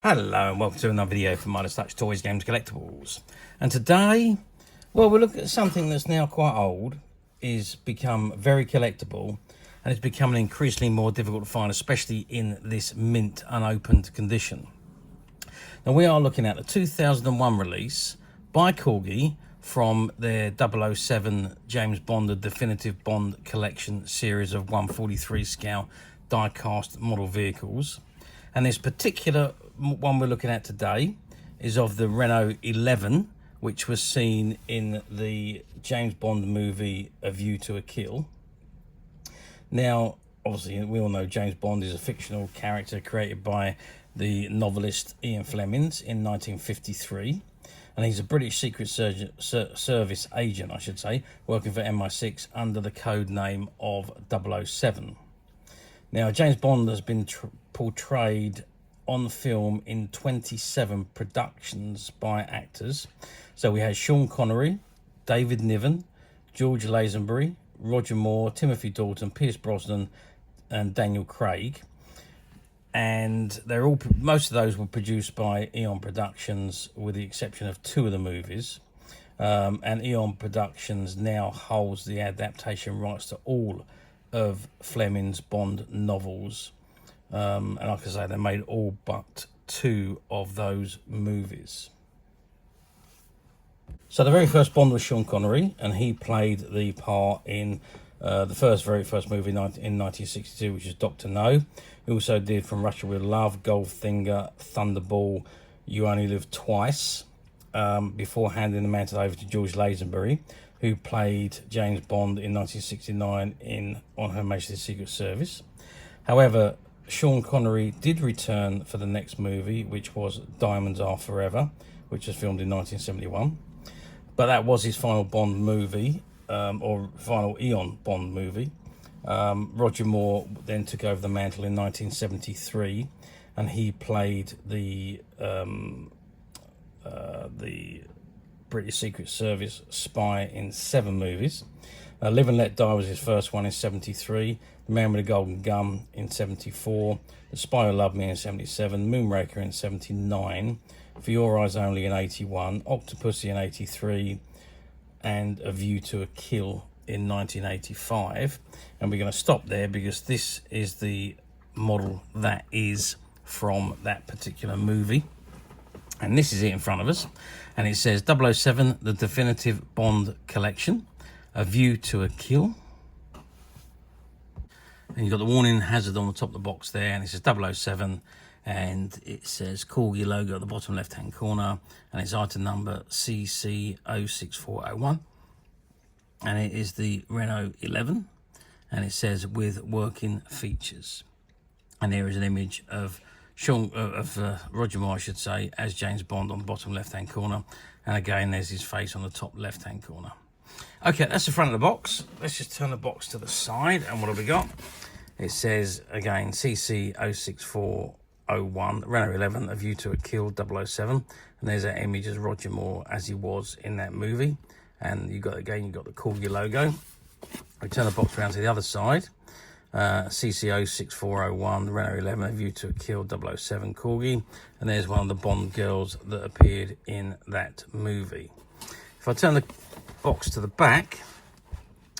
Hello and welcome to another video from Midas Touch Toys, Games, Collectibles. And today, well, we're looking at something that's now quite old, is become very collectible, and it's becoming increasingly more difficult to find, especially in this mint unopened condition. Now we are looking at the 2001 release by Corgi from their 007 James Bond, the Definitive Bond Collection series of 143 scale die-cast model vehicles. And this particular one we're looking at today is of the Renault 11, which was seen in the James Bond movie A View to a Kill. Now, obviously, we all know James Bond is a fictional character created by the novelist Ian Fleming in 1953. And he's a British Secret Service agent, I should say, working for MI6 under the code name of 007. Now, James Bond has been portrayed on film in 27 productions by actors. So we had Sean Connery, David Niven, George Lazenby, Roger Moore, Timothy Dalton, Pierce Brosnan, and Daniel Craig. And most of those were produced by Eon Productions, with the exception of two of the movies. And Eon Productions now holds the adaptation rights to all of Fleming's Bond novels. And like I say, they made all but two of those movies. So the very first Bond was Sean Connery, and he played the part in the very first movie in 1962, which is Dr. No. He also did From Russia with Love, Goldfinger, Thunderball, You Only Live Twice, before handing the mantle over to George Lazenby, who played James Bond in 1969 on Her Majesty's Secret Service. However, Sean Connery did return for the next movie, which was Diamonds Are Forever, which was filmed in 1971. But that was his final Bond movie, or final Eon Bond movie. Roger Moore then took over the mantle in 1973, and he played the British Secret Service spy in 7 movies. Live and Let Die was his first one in 73, The Man with the Golden Gun in 74, The Spy Who Loved Me in 77, Moonraker in 79, For Your Eyes Only in 81, Octopussy in 83, and A View to a Kill in 1985. And we're going to stop there because this is the model that is from that particular movie. And this is it in front of us. And it says 007, the Definitive Bond Collection, A View to a Kill. And you've got the warning hazard on the top of the box there, and it says 007, and it says Corgi logo at the bottom left-hand corner, and it's item number CC06401. And it is the Renault 11, and it says with working features. And there is an image of Roger Moore, I should say, as James Bond on the bottom left-hand corner. And again, there's his face on the top left-hand corner. Okay, that's the front of the box. Let's just turn the box to the side. And what have we got? It says, again, CC06401, Renault 11, A View to a Kill, 007. And there's that image of Roger Moore as he was in that movie. And you've got the Corgi logo. We turn the box around to the other side. CC06401, Renault 11, A View to a Kill, 007 Corgi. And there's one of the Bond girls that appeared in that movie. If I turn the box to the back,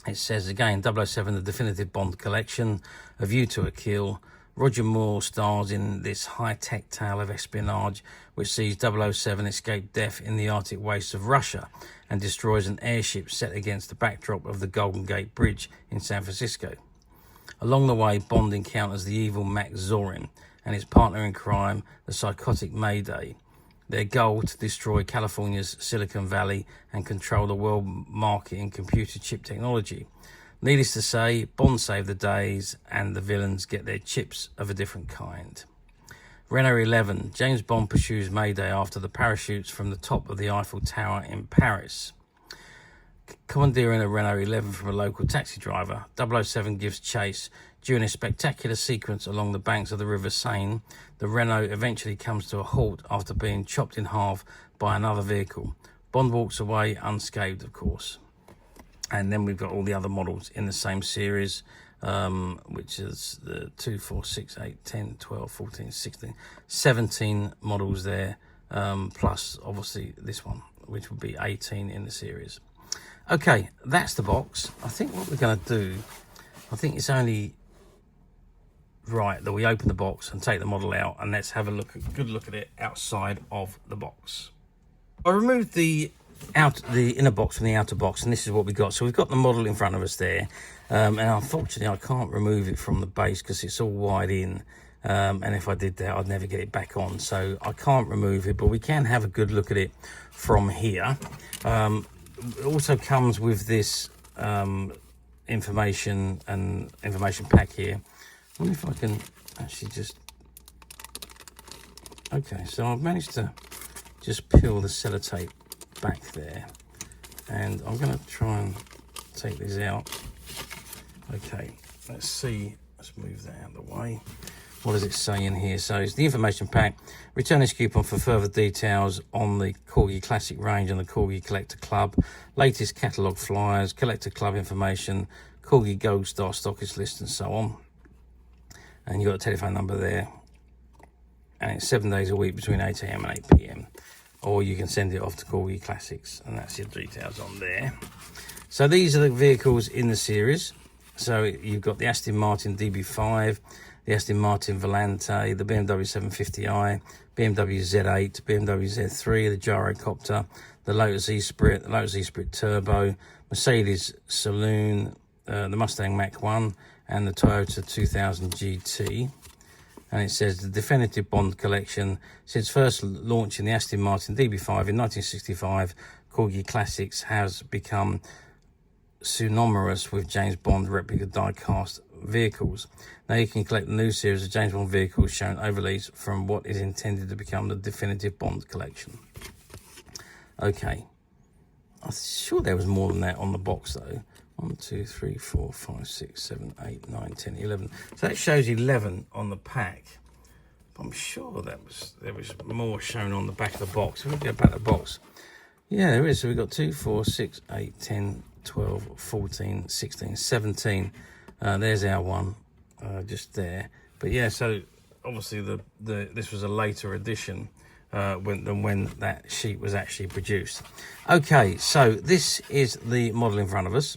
it says again 007, the Definitive Bond Collection, A View to a Kill. Roger Moore stars in this high-tech tale of espionage which sees 007 escape death in the Arctic wastes of Russia and destroys an airship set against the backdrop of the Golden Gate Bridge in San Francisco. Along the way, Bond encounters the evil Max Zorin and his partner in crime, the psychotic Mayday. Their goal to destroy California's Silicon Valley and control the world market in computer chip technology. Needless to say, Bond saved the days and the villains get their chips of a different kind. Renault 11, James Bond pursues Mayday after the parachutes from the top of the Eiffel Tower in Paris. Commandeering a Renault 11 from a local taxi driver, 007 gives chase. During a spectacular sequence along the banks of the River Seine, the Renault eventually comes to a halt after being chopped in half by another vehicle. Bond walks away unscathed, of course. And then we've got all the other models in the same series, which is the 2, 4, 6, 8, 10, 12, 14, 16, 17 models there, plus obviously this one, which would be 18 in the series. Okay, that's the box. I think what we're going to do, I think it's only right that we open the box and take the model out, and let's have a good look at it outside of the box. I removed the inner box from the outer box, and this is what we got. So we've got the model in front of us there, and unfortunately I can't remove it from the base because it's all wide in, and if I did that I'd never get it back on, so I can't remove it, but we can have a good look at it from here. It also comes with this information pack here. I wonder if I can actually just... Okay, so I've managed to just peel the sellotape back there, and I'm going to try and take this out. Okay, let's see. Let's move that out of the way. What does it say in here? So it's the information pack. Return this coupon for further details on the Corgi Classic range and the Corgi Collector Club. Latest catalogue flyers, Collector Club information, Corgi Gold Star stockist list, and so on. And you've got a telephone number there. And it's 7 days a week between 8 AM and 8 PM. Or you can send it off to Corgi Classics, and that's your details on there. So these are the vehicles in the series. So you've got the Aston Martin DB5, the Aston Martin Volante, the BMW 750i, BMW Z8, BMW Z3, the Gyrocopter, the Lotus Esprit, the Lotus Esprit Turbo, Mercedes Saloon, the Mustang Mach-1, and the Toyota 2000 GT. And it says the definitive Bond collection. Since first launching the Aston Martin DB5 in 1965, Corgi Classics has become synonymous with James Bond replica die-cast vehicles. Now you can collect the new series of James Bond vehicles shown overlays from what is intended to become the definitive Bond collection. Okay, I'm sure there was more than that on the box though. 1, 2, 3, 4, 5, 6, 7, 8, 9, 10, 11. So that shows 11 on the pack. But I'm sure there was more shown on the back of the box. If we go back to the box. Yeah, there is. So we've got 2, 4, 6, 8, 10, 12, 14, 16, 17. There's our one, just there. But yeah, so obviously this was a later edition than when that sheet was actually produced. Okay, so this is the model in front of us.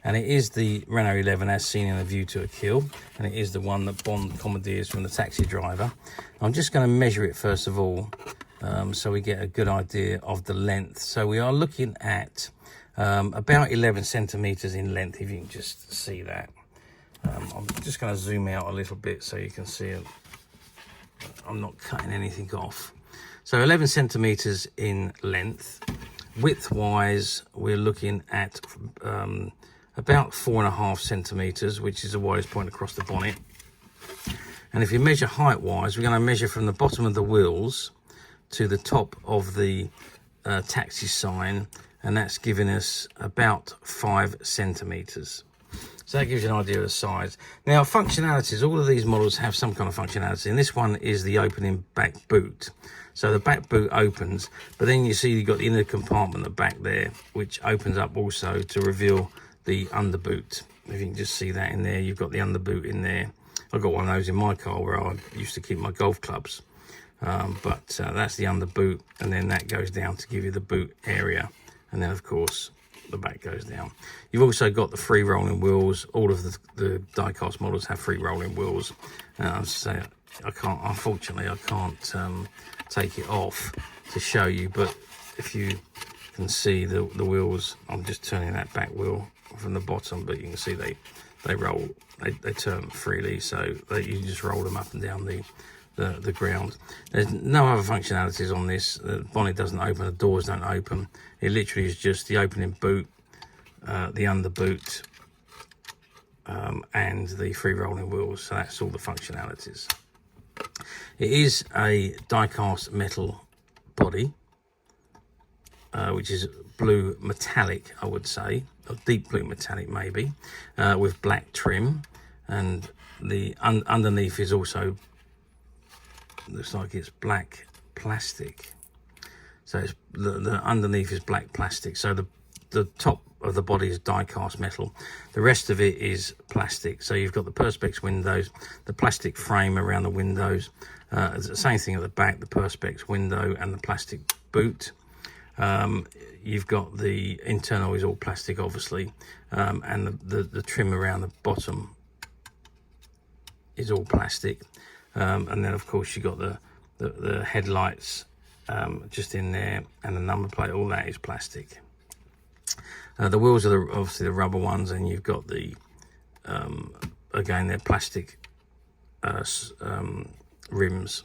And it is the Renault 11 as seen in A View to a Kill. And it is the one that Bond commandeers from the taxi driver. I'm just going to measure it first of all, so we get a good idea of the length. So we are looking at about 11 centimetres in length, if you can just see that. I'm just going to zoom out a little bit so you can see it. I'm not cutting anything off. So 11 centimetres in length. Width-wise, we're looking at... about 4.5 centimetres, which is the widest point across the bonnet. And if you measure height-wise, we're going to measure from the bottom of the wheels to the top of the taxi sign, and that's giving us about 5 centimetres. So that gives you an idea of the size. Now, functionalities, all of these models have some kind of functionality, and this one is the opening back boot. So the back boot opens, but then you see you've got the inner compartment at the back there, which opens up also to reveal the underboot. If you can just see that in there, you've got the underboot in there. I've got one of those in my car where I used to keep my golf clubs. But that's the underboot, and then that goes down to give you the boot area. And then, of course, the back goes down. You've also got the free rolling wheels. All of the die-cast models have free rolling wheels. So unfortunately, I can't take it off to show you, but if you can see the wheels, I'm just turning that back wheel from the bottom, but you can see they roll, they turn freely, so you just roll them up and down the ground. There's no other functionalities on this. The bonnet doesn't open, the doors don't open. It literally is just the opening boot, the underboot, and the free rolling wheels. So that's all the functionalities. It is a die-cast metal body, which is blue metallic, I would say, or deep blue metallic maybe, with black trim, and the underneath is also, looks like it's black plastic. So it's the underneath is black plastic. So the top of the body is die-cast metal. The rest of it is plastic. So you've got the perspex windows, the plastic frame around the windows, it's the same thing at the back, the perspex window and the plastic boot. You've got the internal is all plastic, obviously, and the trim around the bottom is all plastic. And then, of course, you've got the headlights just in there, and the number plate, all that is plastic. The wheels are obviously the rubber ones, and you've got the, again, they're plastic rims.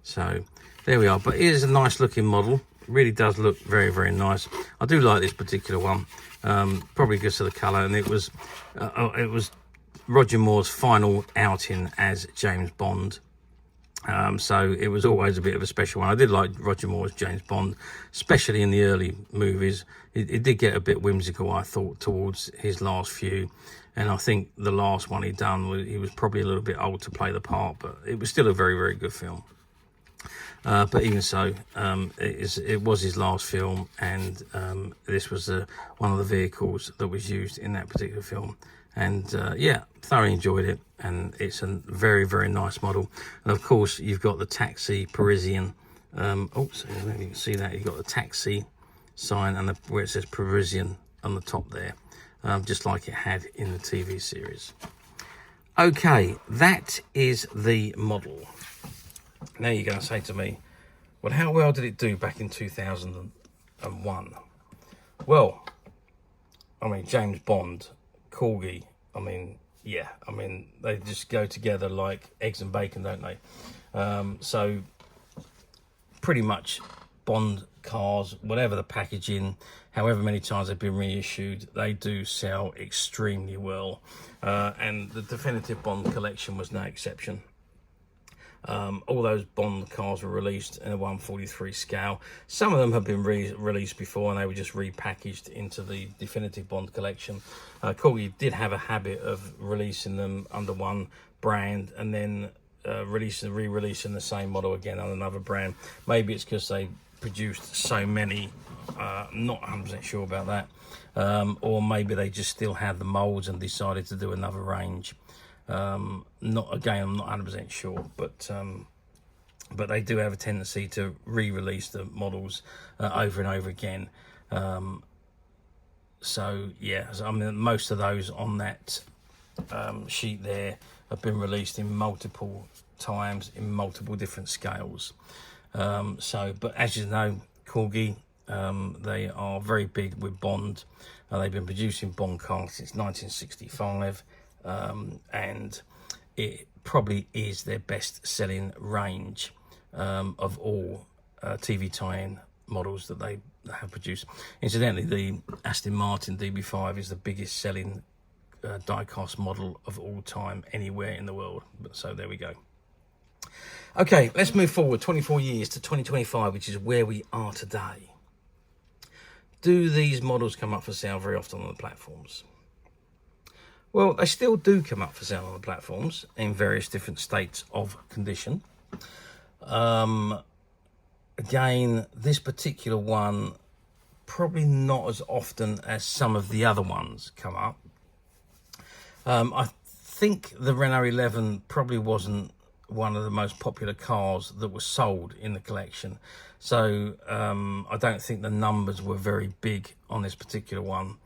So there we are. But it is a nice looking model. It really does look very, very nice. I do like this particular one, probably because of the colour, and it was Roger Moore's final outing as James Bond. So it was always a bit of a special one. I did like Roger Moore's James Bond, especially in the early movies. It did get a bit whimsical, I thought, towards his last few. And I think the last one he done, he was probably a little bit old to play the part, but it was still a very, very good film. But even so, it was his last film, and this was one of the vehicles that was used in that particular film. And yeah, thoroughly enjoyed it, and it's a very, very nice model. And of course, you've got the Taxi Parisian. Oh, so maybe you can see that you've got the Taxi sign and where it says Parisian on the top there, just like it had in the TV series. Okay, that is the model. Now you're going to say to me, well, how well did it do back in 2001? Well, I mean, James Bond, Corgi, I mean, yeah, I mean, they just go together like eggs and bacon, don't they? So pretty much Bond cars, whatever the packaging, however many times they've been reissued, they do sell extremely well. And the definitive Bond collection was no exception. All those Bond cars were released in a 1/43 scale. Some of them have been released before, and they were just repackaged into the definitive Bond collection. Corgi did have a habit of releasing them under one brand and then re-releasing the same model again on another brand. Maybe it's because they produced so many, not 100% sure about that, or maybe they just still had the molds and decided to do another range. I'm not 100% sure, but they do have a tendency to re-release the models over and over again. So yeah, I mean, most of those on that sheet there have been released in multiple times in multiple different scales. But as you know, Corgi, they are very big with Bond. They've been producing Bond cars since 1965. And it probably is their best selling range of all TV tie-in models that they have produced. Incidentally, the Aston Martin DB5 is the biggest selling die-cast model of all time anywhere in the world. So there we go. Okay, let's move forward 24 years to 2025, which is where we are today. Do these models come up for sale very often on the platforms? Well, they still do come up for sale on the platforms in various different states of condition. Again, this particular one, probably not as often as some of the other ones come up. I think the Renault 11 probably wasn't one of the most popular cars that was sold in the collection. So I don't think the numbers were very big on this particular one.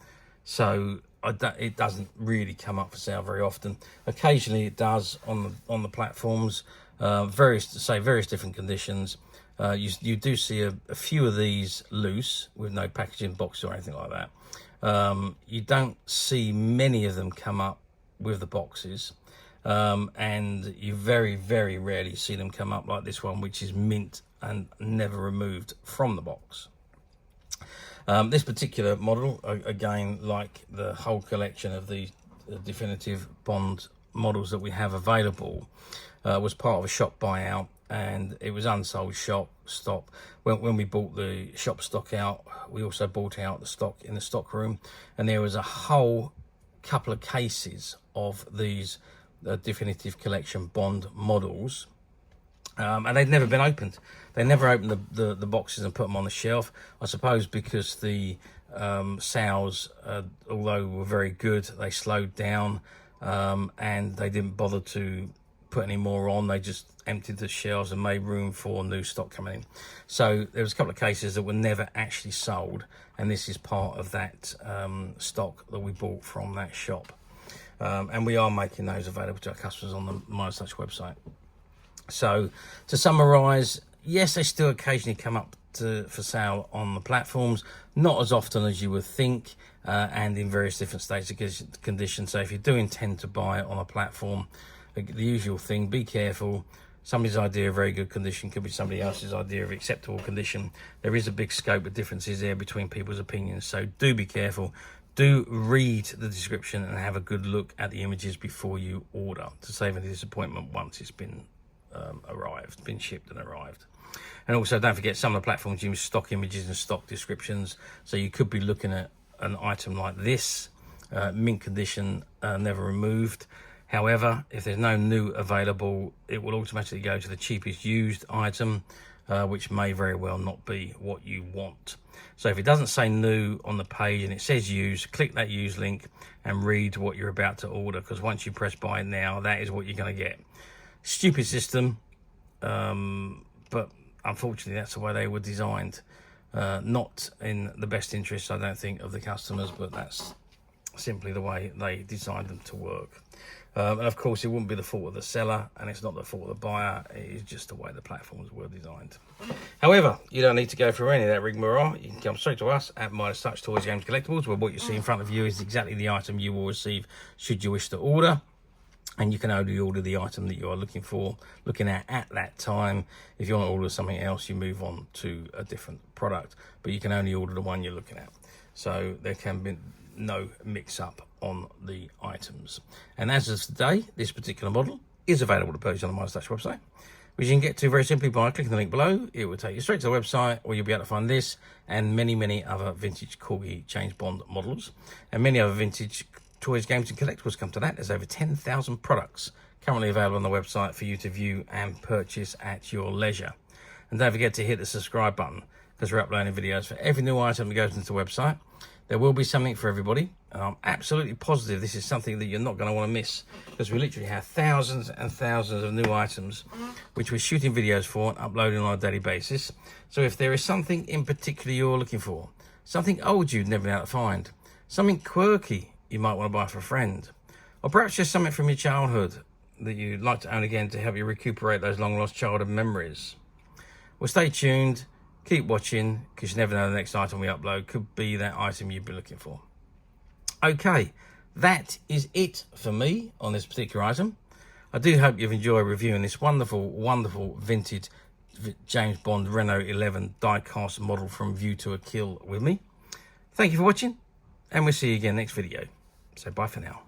So it doesn't really come up for sale very often. Occasionally it does on the platforms, various different conditions. You do see a few of these loose with no packaging box or anything like that. You don't see many of them come up with the boxes, and you very, very rarely see them come up like this one, which is mint and never removed from the box. This particular model, again, like the whole collection of the definitive Bond models that we have available, was part of a shop buyout, and it was unsold stock. When we bought the shop stock out, we also bought out the stock in the stock room, and there was a whole couple of cases of these definitive collection Bond models. And they'd never been opened. They never opened the boxes and put them on the shelf. I suppose because the sales, although were very good, they slowed down, and they didn't bother to put any more on. They just emptied the shelves and made room for new stock coming in. So there was a couple of cases that were never actually sold, and this is part of that stock that we bought from that shop. And we are making those available to our customers on the Midas Touch website. So to summarise, yes, they still occasionally come up for sale on the platforms, not as often as you would think, and in various different states of condition. So if you do intend to buy it on a platform, the usual thing, be careful. Somebody's idea of very good condition could be somebody else's idea of acceptable condition. There is a big scope of differences there between people's opinions, so do be careful. Do read the description and have a good look at the images before you order, to save any disappointment once it's been been shipped and arrived. And also don't forget, some of the platforms use stock images and stock descriptions, so you could be looking at an item like this, mint condition, never removed. However, if there's no new available, it will automatically go to the cheapest used item, which may very well not be what you want. So if it doesn't say new on the page and it says used, click that used link and read what you're about to order, because once you press buy now, that is what you're going to get. Stupid system, but unfortunately that's the way they were designed. Not in the best interest, I don't think, of the customers, but that's simply the way they designed them to work. And of course, it wouldn't be the fault of the seller, and it's not the fault of the buyer. It is just the way the platforms were designed. However, you don't need to go through any of that rigmarole. You can come straight to us at Midas Touch Toys, Games, Collectibles, where what you see in front of you is exactly the item you will receive should you wish to order. And you can only order the item that you are looking at that time. If you want to order something else, you move on to a different product, but you can only order the one you're looking at. So there can be no mix-up on the items. And as of today, this particular model is available to purchase on the Midas Touch website, which you can get to very simply by clicking the link below. It will take you straight to the website, or you'll be able to find this and many other vintage Corgi James Bond models, and many other vintage toys, games and collectibles come to that. There's over 10,000 products currently available on the website for you to view and purchase at your leisure. And don't forget to hit the subscribe button, because we're uploading videos for every new item that goes into the website. There will be something for everybody, and I'm absolutely positive this is something that you're not going to want to miss, because we literally have thousands and thousands of new items which we're shooting videos for and uploading on a daily basis. So if there is something in particular you're looking for, something old you'd never been able to find, something quirky you might want to buy for a friend, or perhaps just something from your childhood that you'd like to own again to help you recuperate those long lost childhood memories, well, stay tuned. Keep watching, because you never know the next item we upload could be that item you've been looking for. Okay, that is it for me on this particular item. I do hope you've enjoyed reviewing this wonderful vintage James Bond Renault 11 die-cast model from View to a Kill with me. Thank you for watching, and we'll see you again next video. So bye for now.